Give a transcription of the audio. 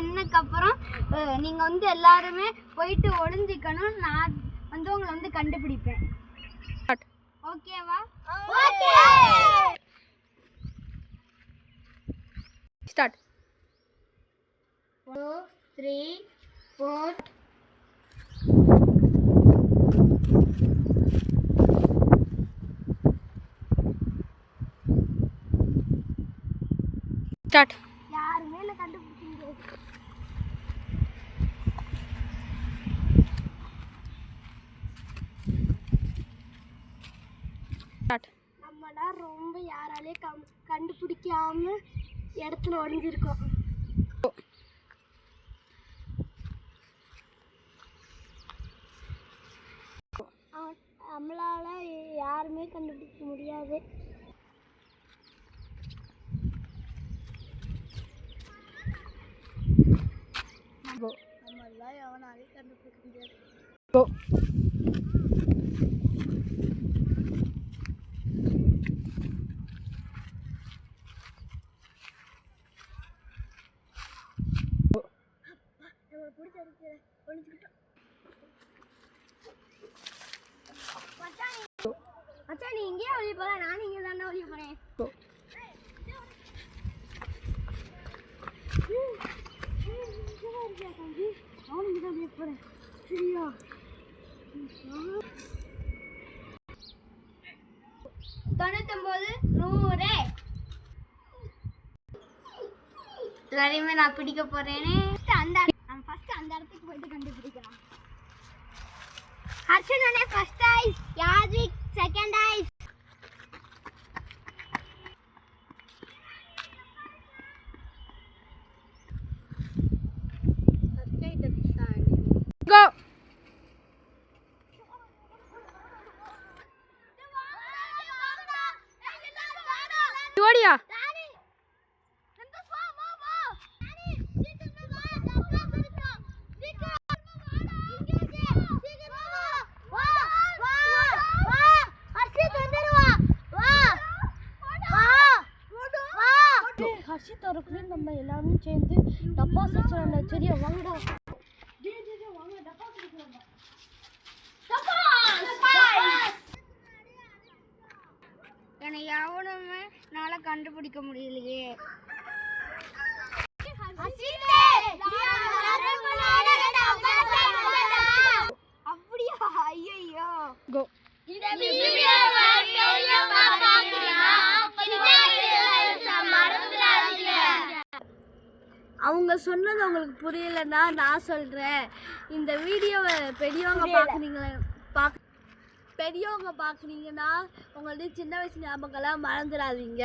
என்னக்கு அப்புறம் நீங்கள் வந்து எல்லாருமே போயிட்டு ஒளிஞ்சிக்கணும். நான் வந்து உங்களை வந்து கண்டுபிடிப்பேன். ஓகேவா? ஓகே. ஸ்டார்ட். 2 3 4 ஸ்டார்ட். யார் மேல கண்டுபிடிச்சீங்க? ஸ்டார்ட். நம்மளாம் ரொம்ப யாராலே கண்டுபிடிக்காம இடத்துல ஒளிஞ்சிருக்கோம். நம்மளால யாருமே கண்டுபிடிக்க முடியாது. நம்மளால எவனாலையும் கண்டுபிடிக்க முடியாது. மச்சான், நீ இங்கேயே ஒளிய போற, நானும் இங்கே தானே ஒளிய போறேன். நானும் இங்கே தான் ஒளிய போறேன். சரியா? 99 100 எல்லாரையுமே நான் பிடிக்க போறேனே. ஃபர்ஸ்ட் அந்த இடத்துக்கு போயிட்டு கண்டுபிடிக்கலாம். ஹர்ஷனே first eyes, Yadvik second eyes. Go. ஓடியா. ஹர்ஷித் அவருக்கு நம்ம எல்லாரும் சேர்ந்து டப்பா செக்ஷன் சரியா வாங்கடா. என்னை எவனுமே என்னால கண்டுபிடிக்க முடியலையே. அப்படியா? ஐயோ. கோ. அவங்க சொன்னது உங்களுக்கு புரியலன்னா நான் சொல்கிறேன். இந்த வீடியோவை பெரியவங்க பார்க்குறீங்கன்னா உங்களுடைய சின்ன வயசு ஞாபகம்லாம் மறந்துடாதீங்க.